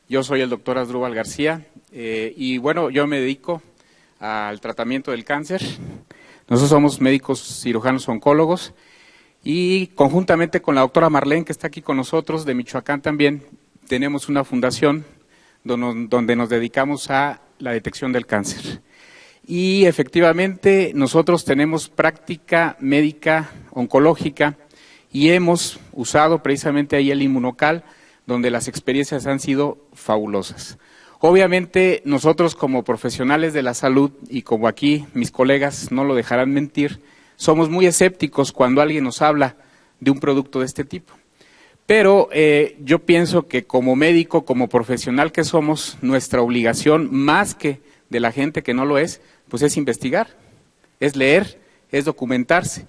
Yo soy el doctor Asdrúbal García y bueno, yo me dedico al tratamiento del cáncer. Nosotros somos médicos cirujanos oncólogos y conjuntamente con la doctora Marlene, que está aquí con nosotros, de Michoacán también, tenemos una fundación donde nos dedicamos a la detección del cáncer. Y efectivamente nosotros tenemos práctica médica oncológica y hemos usado precisamente ahí el Inmunocal, donde las experiencias han sido fabulosas. Obviamente nosotros como profesionales de la salud y como aquí mis colegas no lo dejarán mentir, somos muy escépticos cuando alguien nos habla de un producto de este tipo. Pero yo pienso que como médico, como profesional que somos, nuestra obligación, más que de la gente que no lo es, pues es investigar, es leer, es documentarse.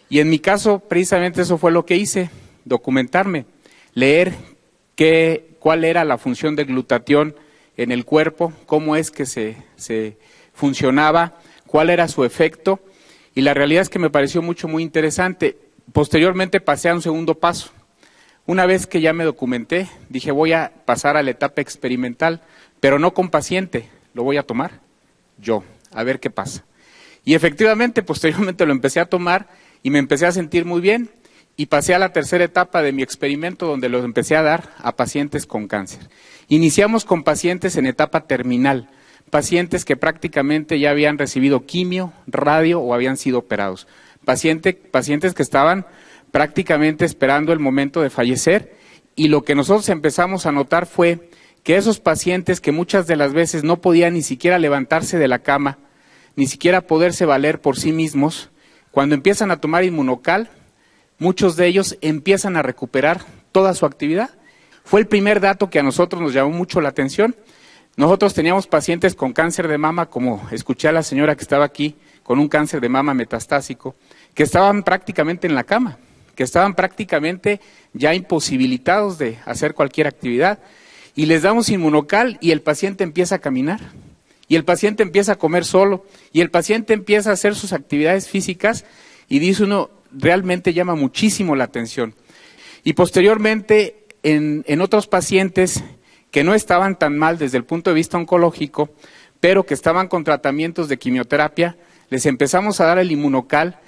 Y en mi caso, precisamente eso fue lo que hice, documentarme, leer cuál era la función del glutatión en el cuerpo, cómo es que se funcionaba, cuál era su efecto, y la realidad es que me pareció muy interesante. Posteriormente pasé a un segundo paso. Una vez que ya me documenté, dije voy a pasar a la etapa experimental, pero no con paciente, lo voy a tomar yo, a ver qué pasa. Y efectivamente, posteriormente lo empecé a tomar y me empecé a sentir muy bien. Y pasé a la tercera etapa de mi experimento, donde los empecé a dar a pacientes con cáncer. Iniciamos con pacientes en etapa terminal, pacientes que prácticamente ya habían recibido quimio, radio o habían sido operados. Pacientes que estaban prácticamente esperando el momento de fallecer, y lo que nosotros empezamos a notar fue que esos pacientes que muchas de las veces no podían ni siquiera levantarse de la cama, ni siquiera poderse valer por sí mismos, cuando empiezan a tomar Inmunocal, muchos de ellos empiezan a recuperar toda su actividad. Fue el primer dato que a nosotros nos llamó mucho la atención. Nosotros teníamos pacientes con cáncer de mama, como escuché a la señora que estaba aquí, con un cáncer de mama metastásico, que estaban prácticamente en la cama, que estaban prácticamente ya imposibilitados de hacer cualquier actividad. Y les damos Inmunocal y el paciente empieza a caminar, y el paciente empieza a comer solo, y el paciente empieza a hacer sus actividades físicas, y dice uno, realmente llama muchísimo la atención. Y posteriormente, en otros pacientes que no estaban tan mal desde el punto de vista oncológico, pero que estaban con tratamientos de quimioterapia, les empezamos a dar el Inmunocal,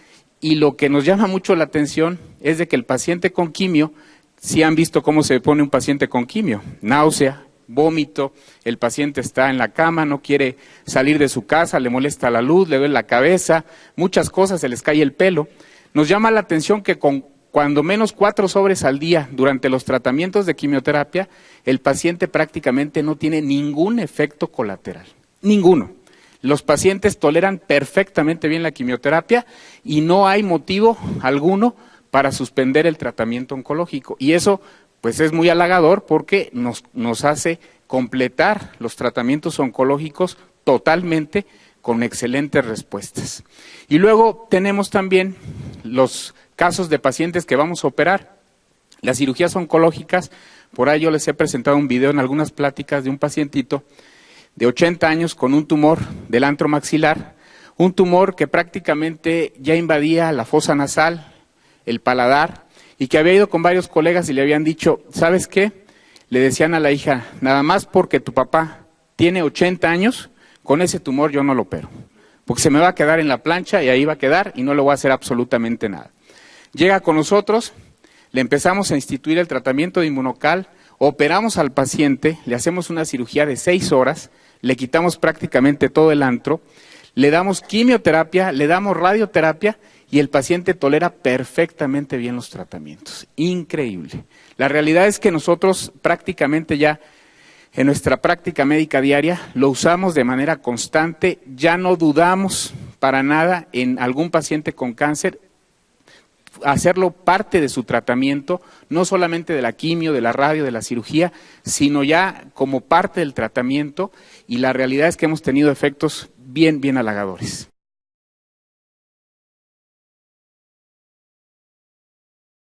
y lo que nos llama mucho la atención es de que el paciente con quimio, si han visto cómo se pone un paciente con quimio, náusea, vómito, el paciente está en la cama, no quiere salir de su casa, le molesta la luz, le duele la cabeza, muchas cosas, se les cae el pelo. Nos llama la atención que con cuando menos 4 sobres al día durante los tratamientos de quimioterapia, el paciente prácticamente no tiene ningún efecto colateral, ninguno. Los pacientes toleran perfectamente bien la quimioterapia y no hay motivo alguno para suspender el tratamiento oncológico. Y eso pues es muy halagador porque nos hace completar los tratamientos oncológicos totalmente con excelentes respuestas. Y luego tenemos también los casos de pacientes que vamos a operar. Las cirugías oncológicas, por ahí yo les he presentado un video en algunas pláticas de un pacientito de 80 años con un tumor del antro maxilar, un tumor que prácticamente ya invadía la fosa nasal, el paladar, y que había ido con varios colegas y le habían dicho, ¿sabes qué? Le decían a la hija, nada más porque tu papá tiene 80 años, con ese tumor yo no lo opero, porque se me va a quedar en la plancha y ahí va a quedar y no le voy a hacer absolutamente nada. Llega con nosotros, le empezamos a instituir el tratamiento de Inmunocal, operamos al paciente, le hacemos una cirugía de 6 horas, le quitamos prácticamente todo el antro, le damos quimioterapia, le damos radioterapia y el paciente tolera perfectamente bien los tratamientos. Increíble. La realidad es que nosotros prácticamente ya en nuestra práctica médica diaria lo usamos de manera constante, ya no dudamos para nada en algún paciente con cáncer, hacerlo parte de su tratamiento, no solamente de la quimio, de la radio, de la cirugía, sino ya como parte del tratamiento, y la realidad es que hemos tenido efectos bien halagadores.